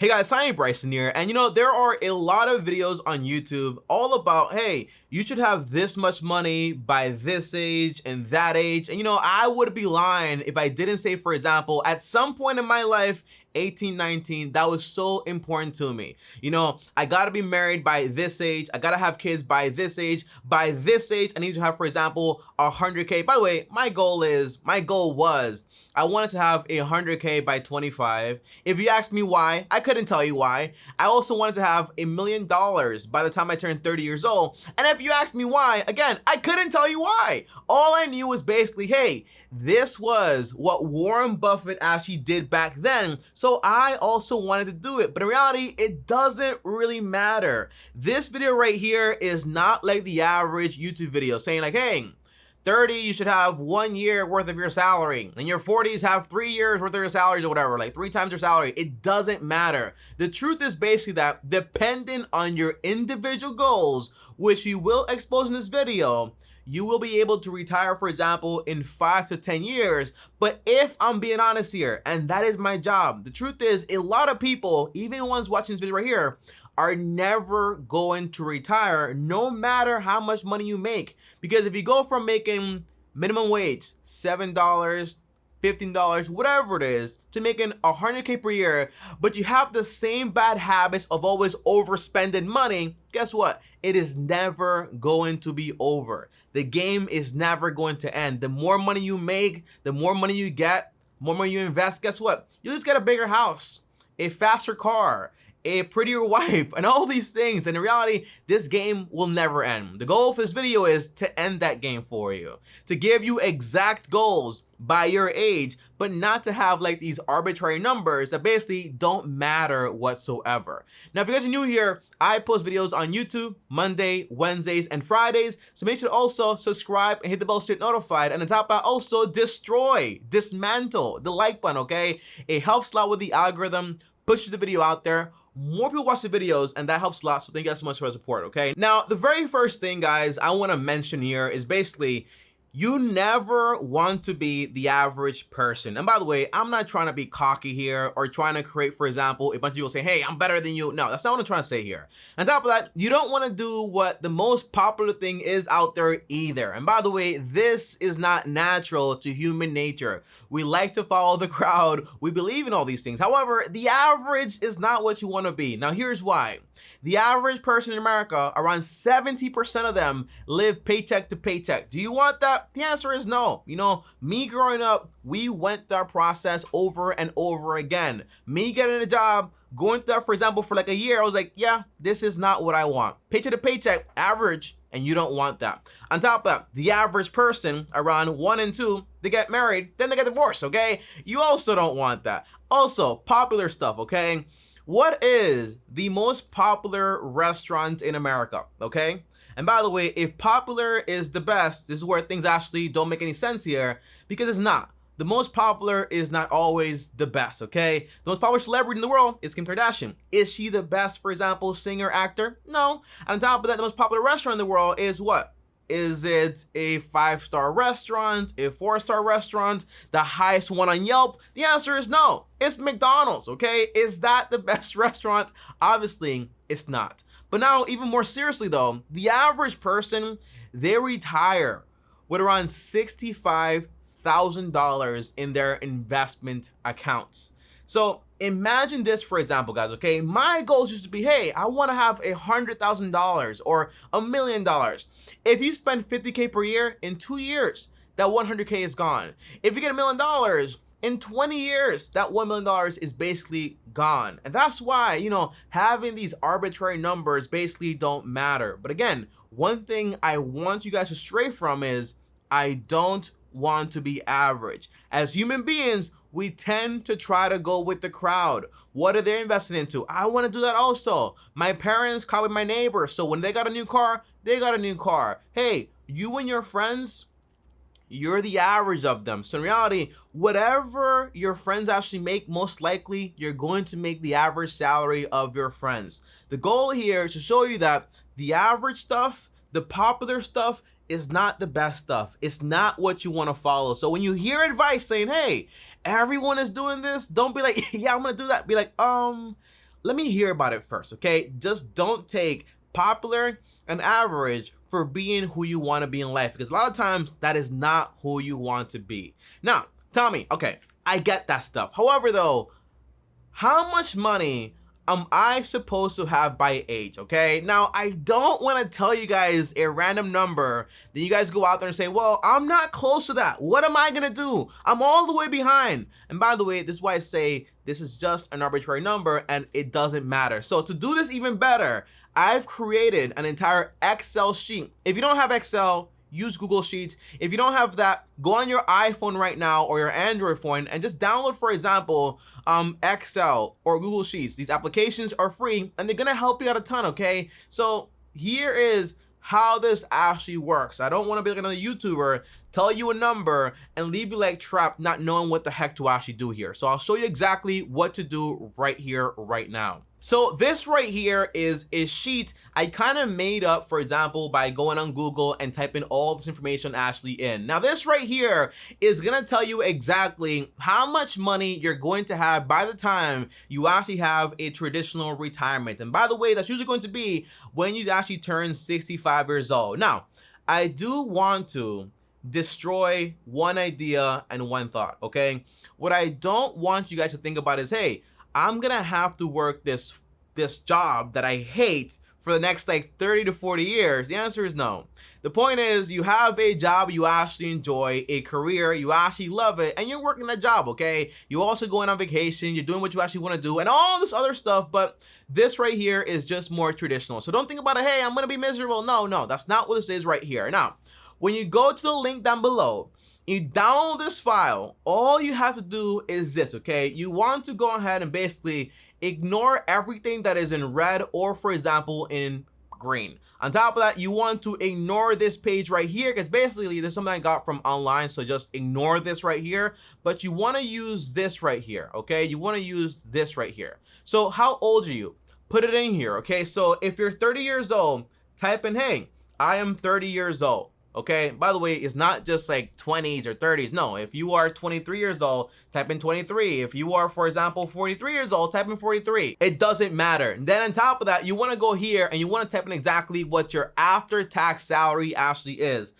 Hey guys, TommyBryson here, and there are a lot of videos on YouTube all about, hey, you should have this much money by this age and that age, and I would be lying if I didn't say, for example, at some point in my life, 18, 19, that was so important to me. I gotta be married by this age, I gotta have kids by this age, I need to have, for example, 100K. By the way, my goal was, I wanted to have 100K by 25. If you ask me why, I couldn't tell you why. I also wanted to have $1 million by the time I turned 30 years old. And if you ask me why, again, I couldn't tell you why. All I knew was basically, hey, this was what Warren Buffett actually did back then. So I also wanted to do it. But in reality, it doesn't really matter. This video right here is not like the average YouTube video saying like, hey, 30, you should have 1 year worth of your salary. In your 40s, have 3 years worth of your salaries or whatever, like 3 times your salary. It doesn't matter. The truth is basically that depending on your individual goals, which we will expose in this video, you will be able to retire, for example, in 5 to 10 years. But if I'm being honest here, and that is my job, the truth is a lot of people, even ones watching this video right here, are never going to retire no matter how much money you make. Because if you go from making minimum wage, $7, $15, whatever it is, to making 100K per year, but you have the same bad habits of always overspending money, guess what? It is never going to be over. The game is never going to end. The more money you make, the more money you get, more money you invest, guess what? You just get a bigger house, a faster car, a prettier wife, and all these things. And in reality, this game will never end. The goal for this video is to end that game for you, to give you exact goals by your age, but not to have like these arbitrary numbers that basically don't matter whatsoever. Now, if you guys are new here, I post videos on YouTube Monday, Wednesdays, and Fridays. So make sure to also subscribe and hit the bell to get notified. And on top of that, also dismantle the like button, okay? It helps a lot with the algorithm, pushes the video out there. More people watch the videos, and that helps a lot. So thank you guys so much for the support, okay? Now, the very first thing, guys, I want to mention here is basically, you never want to be the average person. And by the way, I'm not trying to be cocky here or trying to create, for example, a bunch of people saying, hey, I'm better than you. No, that's not what I'm trying to say here. On top of that, you don't want to do what the most popular thing is out there either. And by the way, this is not natural to human nature. We like to follow the crowd. We believe in all these things. However, the average is not what you want to be. Now, here's why. The average person in America, around 70% of them live paycheck to paycheck. Do you want that? The answer is no. Me growing up, we went through that process over and over again. Me getting a job, going through that, for example, for like a year, I was like, yeah, this is not what I want. Paycheck to paycheck, average, and you don't want that. On top of that, the average person, around 1 and 2, they get married, then they get divorced, okay? You also don't want that. Also, popular stuff, okay? What is the most popular restaurant in America, okay? And by the way, if popular is the best, this is where things actually don't make any sense here, because it's not. The most popular is not always the best, okay? The most popular celebrity in the world is Kim Kardashian. Is she the best, for example, singer, actor? No. And on top of that, the most popular restaurant in the world is what? Is it a 5-star restaurant, a 4-star restaurant, the highest one on Yelp? The answer is no. It's McDonald's, okay? Is that the best restaurant? Obviously, it's not. But now, even more seriously though, the average person, they retire with around $65,000 in their investment accounts. So imagine this, for example, guys, okay? My goal used to be, hey, I want to have $100,000 or $1 million. If you spend 50K per year, in 2 years, that 100K is gone. If you get $1 million, in 20 years, that $1 million is basically gone. And that's why, having these arbitrary numbers basically don't matter. But again, one thing I want you guys to stray from is, I don't want to be average. As human beings, we tend to try to go with the crowd. What are they investing into? I want to do that also. My parents copied my neighbor, so when they got a new car, they got a new car. Hey, you and your friends, you're the average of them. So in reality, whatever your friends actually make, most likely you're going to make the average salary of your friends. The goal here is to show you that the average stuff, the popular stuff, is not the best stuff. It's not what you want to follow. So when you hear advice saying, hey, everyone is doing this, don't be like, yeah, I'm gonna do that. Be like, let me hear about it first, okay? Just don't take popular and average for being who you want to be in life, because a lot of times that is not who you want to be. Now, Tommy, okay, I get that stuff. However, though, how much money am I supposed to have by age, okay? Now, I don't want to tell you guys a random number, then you guys go out there and say, well, I'm not close to that. What am I going to do? I'm all the way behind. And by the way, this is why I say this is just an arbitrary number and it doesn't matter. So to do this even better, I've created an entire Excel sheet. If you don't have Excel, use Google Sheets. If you don't have that, go on your iPhone right now or your Android phone and just download, for example, Excel or Google Sheets. These applications are free and they're gonna help you out a ton, okay? So here is how this actually works. I don't want to be like another YouTuber, tell you a number and leave you like trapped, not knowing what the heck to actually do here. So I'll show you exactly what to do right here, right now. So this right here is a sheet I kind of made up, for example, by going on Google and typing all this information actually in. Now this right here is gonna tell you exactly how much money you're going to have by the time you actually have a traditional retirement. And by the way, that's usually going to be when you actually turn 65 years old. Now, I do want to destroy one idea and one thought, okay? What I don't want you guys to think about is, hey, I'm gonna have to work this job that I hate for the next like 30 to 40 years. The answer is no. The point is, you have a job you actually enjoy, a career you actually love it, and you're working that job, okay? You also going on vacation, you're doing what you actually want to do, and all this other stuff, but this right here is just more traditional. So don't think about it, hey, I'm gonna be miserable. No, that's not what this is right here. Now, when you go to the link down below, you download this file, all you have to do is this, okay? You want to go ahead and basically ignore everything that is in red or, for example, in green. On top of that, you want to ignore this page right here because basically there's something I got from online, so just ignore this right here. But you want to use this right here, okay? You want to use this right here. So how old are you? Put it in here, okay? So if you're 30 years old, type in, hey, I am 30 years old. Okay, by the way, it's not just like 20s or 30s. No, if you are 23 years old, type in 23. If you are, for example, 43 years old, type in 43. It doesn't matter. And then on top of that, you want to go here and you want to type in exactly what your after-tax salary actually is.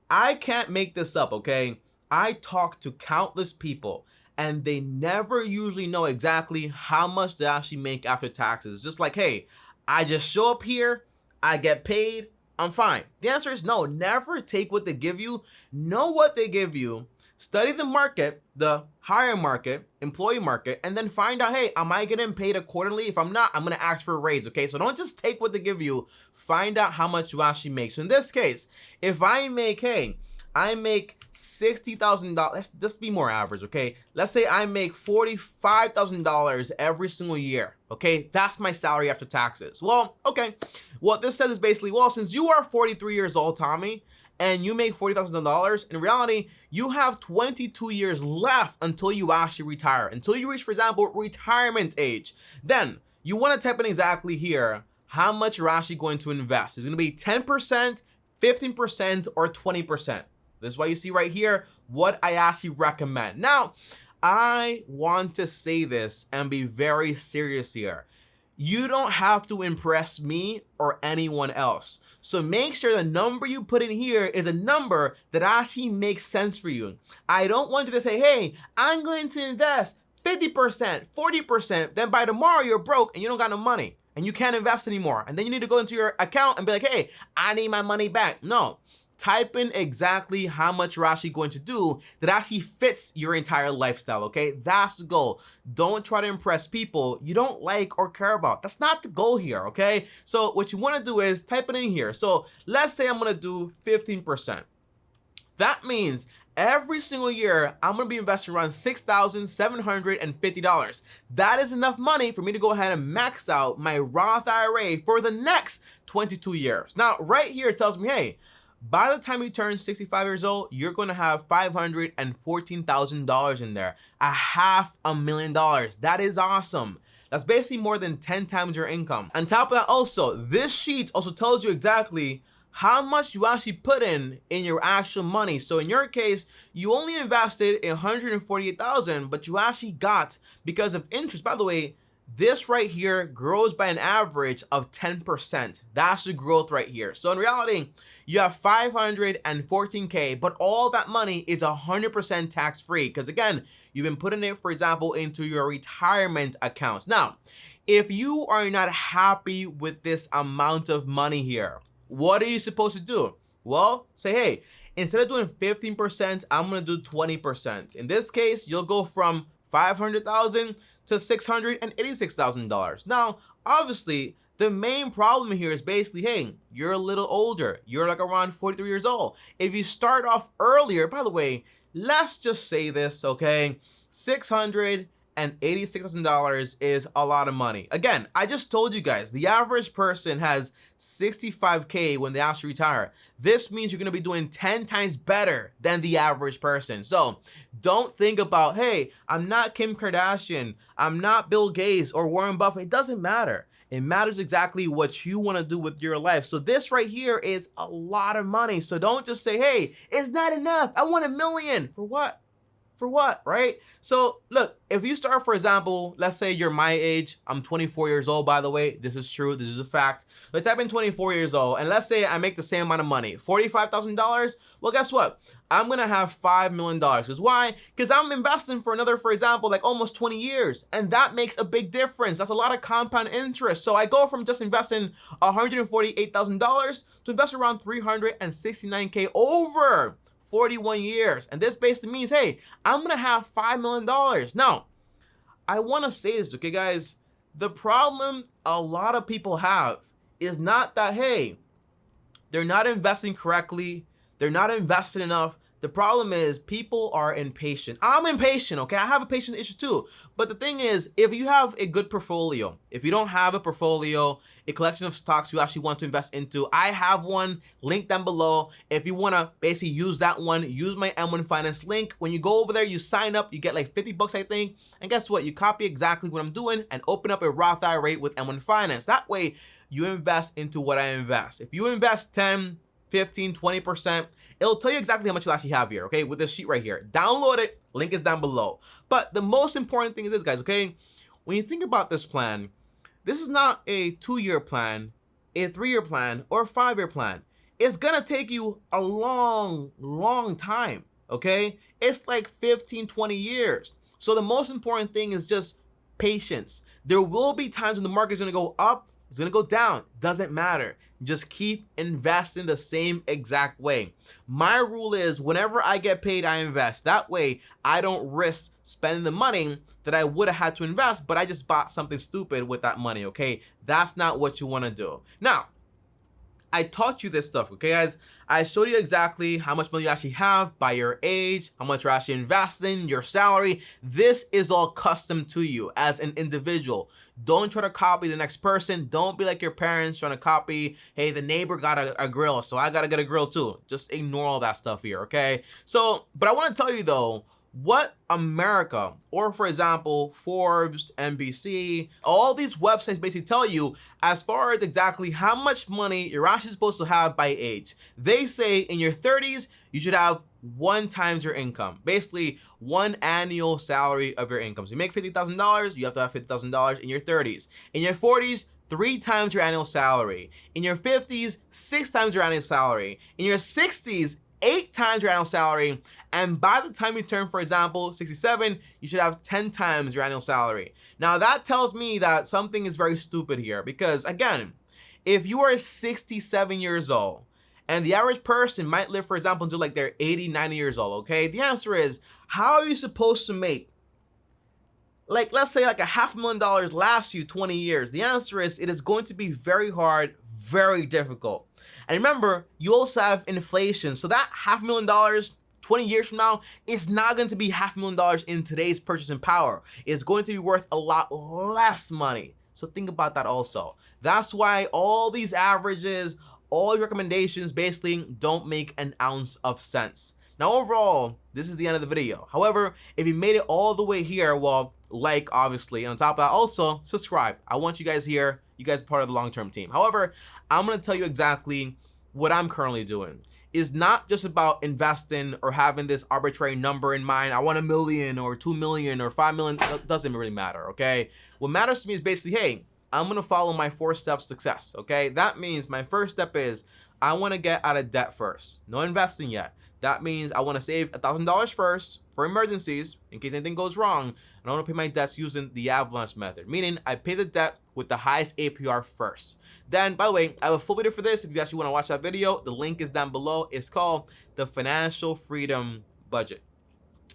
I can't make this up, okay? I talk to countless people and they never usually know exactly how much they actually make after taxes. It's just like, hey, I just show up here, I get paid, I'm fine. The answer is no. Never take what they give you. Know what they give you. Study the market, the hire market, employee market, and then find out, hey, am I getting paid accordingly? If I'm not, I'm going to ask for a raise, okay? So don't just take what they give you. Find out how much you actually make. So in this case, if I make, hey, I make $60,000. Let's be more average, okay? Let's say I make $45,000 every single year, okay? That's my salary after taxes. Well, okay. What this says is basically, well, since you are 43 years old, Tommy, and you make $40,000, in reality, you have 22 years left until you actually retire, until you reach, for example, retirement age. Then you want to type in exactly here how much you're actually going to invest. It's going to be 10%, 15%, or 20%. This is why you see right here what I actually recommend. Now, I want to say this and be very serious here. You don't have to impress me or anyone else. So make sure the number you put in here is a number that actually makes sense for you. I don't want you to say, hey, I'm going to invest 50%, 40%, then by tomorrow you're broke and you don't got no money and you can't invest anymore. And then you need to go into your account and be like, hey, I need my money back. No. Type in exactly how much you're actually going to do that actually fits your entire lifestyle, okay? That's the goal. Don't try to impress people you don't like or care about. That's not the goal here, okay? So what you want to do is type it in here. So let's say I'm going to do 15%. That means every single year, I'm going to be investing around $6,750. That is enough money for me to go ahead and max out my Roth IRA for the next 22 years. Now, right here, it tells me, hey, by the time you turn 65 years old, you're going to have $514,000 in there, $500,000. That is awesome. That's basically more than 10 times your income. On top of that, also, this sheet also tells you exactly how much you actually put in your actual money. So in your case, you only invested $148,000, but you actually got, because of interest, by the way, this right here grows by an average of 10%. That's the growth right here. So in reality, you have 514K, but all that money is 100% tax-free because again, you've been putting it, for example, into your retirement accounts. Now, if you are not happy with this amount of money here, what are you supposed to do? Well, say, hey, instead of doing 15%, I'm gonna do 20%. In this case, you'll go from 500,000 to $686,000. Now, obviously, the main problem here is basically, hey, you're a little older. You're like around 43 years old. If you start off earlier, by the way, let's just say this, okay? $686,000 is a lot of money. Again, I just told you guys, the average person has 65K when they actually retire. This means you're gonna be doing 10 times better than the average person. So don't think about, hey, I'm not Kim Kardashian, I'm not Bill Gates or Warren Buffett. It doesn't matter. It matters exactly what you want to do with your life. So this right here is a lot of money. So don't just say, hey, it's not enough. I want $1 million. For what? For what, right? So look, if you start, for example, let's say you're my age, I'm 24 years old, by the way, this is true, this is a fact. Let's type in 24 years old, and let's say I make the same amount of money, $45,000. Well, guess what? I'm gonna have $5 million. Because why? Because I'm investing for another, for example, like almost 20 years, and that makes a big difference. That's a lot of compound interest. So I go from just investing $148,000 to invest around 369K over 41 years. And this basically means, hey, I'm gonna have $5 million. Now, I wanna say this, okay, guys? The problem a lot of people have is not that, hey, they're not investing correctly, they're not investing enough. The problem is people are impatient. I'm impatient, okay? I have a patient issue too. But the thing is, if you have a good portfolio, if you don't have a portfolio, a collection of stocks you actually want to invest into, I have one, link down below. If you want to basically use that one, use my M1 Finance link. When you go over there, you sign up, you get like 50 bucks, I think. And guess what? You copy exactly what I'm doing and open up a Roth IRA with M1 Finance. That way, you invest into what I invest. If you invest 10, 15, 20%, it'll tell you exactly how much you'll actually have here, okay, with this sheet right here. Download it, link is down below. But the most important thing is this, guys, okay? When you think about this plan, this is not a 2-year plan, a 3-year plan, or a 5-year plan. It's gonna take you a long, long time, okay? It's like 15, 20 years. So the most important thing is just patience. There will be times when the market's gonna go up, it's gonna go down, doesn't matter. Just keep investing the same exact way. My rule is whenever I get paid, I invest. That way, I don't risk spending the money that I would have had to invest, but I just bought something stupid with that money, okay? That's not what you wanna do. Now, I taught you this stuff, okay, guys? I showed you exactly how much money you actually have by your age, how much you're actually investing, your salary. This is all custom to you as an individual. Don't try to copy the next person. Don't be like your parents trying to copy, hey, the neighbor got a grill, so I gotta get a grill too. Just ignore all that stuff here, okay? So, but I wanna tell you though, what America, or for example, Forbes, NBC, all these websites basically tell you as far as exactly how much money you're actually supposed to have by age. They say in your 30s, you should have 1 times your income, basically 1 annual salary of your income. So you make $50,000, you have to have $50,000 in your 30s. In your 40s, 3 times your annual salary. In your 50s, 6 times your annual salary. In your 60s, 8 times your annual salary, and by the time you turn, for example, 67, you should have 10 times your annual salary. Now that tells me that something is very stupid here, because again, if you are 67 years old, and the average person might live, for example, until like they're 80, 90 years old, okay? The answer is, how are you supposed to make, like, let's say like $500,000 lasts you 20 years? The answer is, it is going to be very hard, very difficult. And remember, you also have inflation. So that $500,000, 20 years from now, is not going to be $500,000 in today's purchasing power. It's going to be worth a lot less money. So think about that also. That's why all these averages, all your recommendations basically don't make an ounce of sense. Now overall, this is the end of the video. However, if you made it all the way here, well, like obviously, and on top of that also, subscribe. I want you guys here. You guys are part of the long-term team. However, I'm gonna tell you exactly what I'm currently doing. Is not just about investing or having this arbitrary number in mind. I want 1 million or 2 million or 5 million. That doesn't really matter, okay? What matters to me is basically, hey, I'm gonna follow my 4-step success, okay? That means my first step is I wanna get out of debt first. No investing yet. That means I wanna save $1,000 first for emergencies in case anything goes wrong. And I wanna pay my debts using the avalanche method, meaning I pay the debt with the highest APR first. Then, by the way, I have a full video for this. If you actually want to watch that video, the link is down below. It's called the Financial Freedom Budget.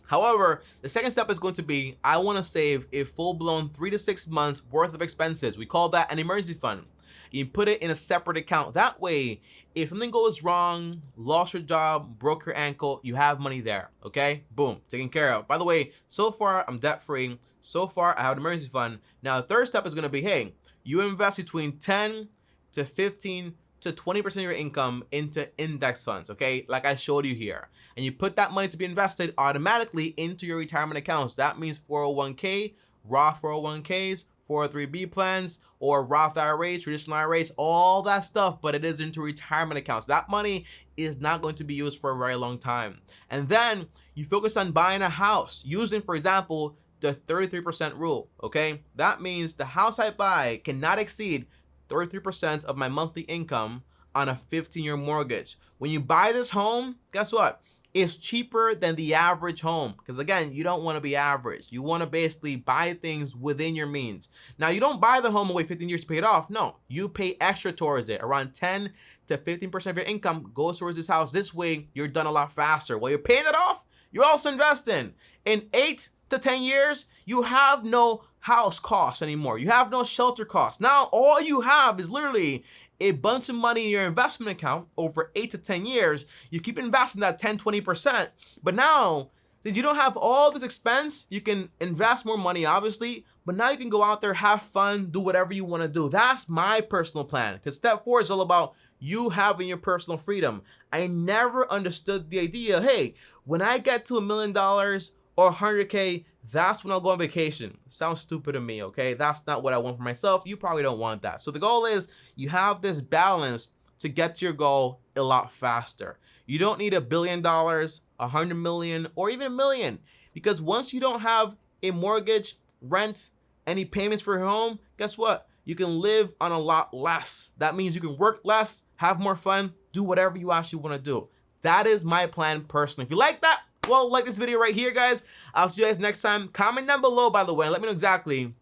However, the second step is going to be, I want to save a full-blown 3 to 6 months worth of expenses. We call that an emergency fund. You put it in a separate account. That way, if something goes wrong, lost your job, broke your ankle, you have money there, okay? Boom, taken care of. By the way, so far, I'm debt-free. So far, I have an emergency fund. Now, the third step is going to be, hey, you invest between 10 to 15 to 20% of your income into index funds, okay? Like I showed you here. And you put that money to be invested automatically into your retirement accounts. That means 401k, Roth 401ks, 403b plans, or Roth IRAs, traditional IRAs, all that stuff, but it is into retirement accounts. That money is not going to be used for a very long time. And then you focus on buying a house, using, for example, the 33% rule, okay? That means the house I buy cannot exceed 33% of my monthly income on a 15-year mortgage. When you buy this home, guess what? It's cheaper than the average home, because again, you don't want to be average. You want to basically buy things within your means. Now, you don't buy the home and wait 15 years to pay it off. No, you pay extra towards it. Around 10 to 15% of your income goes towards this house. This way, you're done a lot faster. While you're paying it off, you're also investing. In 8 to 10 years, you have no house costs anymore. You have no shelter costs. Now, all you have is literally a bunch of money in your investment account over 8 to 10 years. You keep investing that 10, 20%. But now, since you don't have all this expense, you can invest more money, obviously. But now you can go out there, have fun, do whatever you want to do. That's my personal plan. Because step 4 is all about you having your personal freedom. I never understood the idea, hey, when I get to $1 million or 100K, that's when I'll go on vacation. Sounds stupid to me, okay? That's not what I want for myself. You probably don't want that. So the goal is you have this balance to get to your goal a lot faster. You don't need $1 billion, 100 million, or even 1 million. Because once you don't have a mortgage, rent, any payments for your home, guess what? You can live on a lot less. That means you can work less, have more fun, do whatever you actually want to do. That is my plan personally. If you like that, well, like this video right here, guys. I'll see you guys next time. Comment down below, by the way, and let me know exactly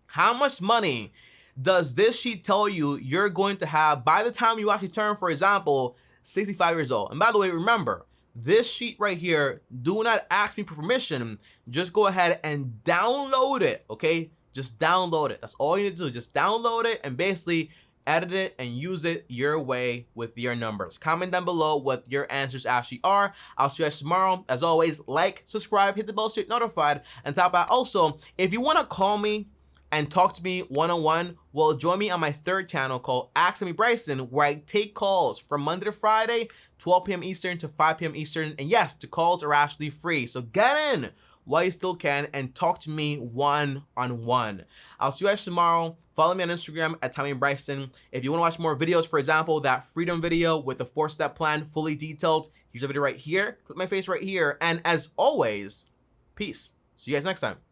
how much money does this sheet tell you you're going to have by the time you actually turn, for example, 65 years old. And by the way, remember, this sheet right here, do not ask me for permission. Just go ahead and download it, okay? Just download it. That's all you need to do. Just download it and basically edit it and use it your way with your numbers. Comment down below what your answers actually are. I'll see you guys tomorrow. As always, like, subscribe, hit the bell so you're notified. And top out, also, if you want to call me and talk to me one-on-one, well, join me on my third channel called Ask TommyBryson, where I take calls from Monday to Friday, 12 p.m. Eastern to 5 p.m. Eastern. And yes, the calls are actually free. So get in while you still can and talk to me one-on-one. I'll see you guys tomorrow. Follow me on Instagram at TommyBryson. If you want to watch more videos, for example, that freedom video with the 4-step plan fully detailed, here's a video right here. Click my face right here. And as always, peace. See you guys next time.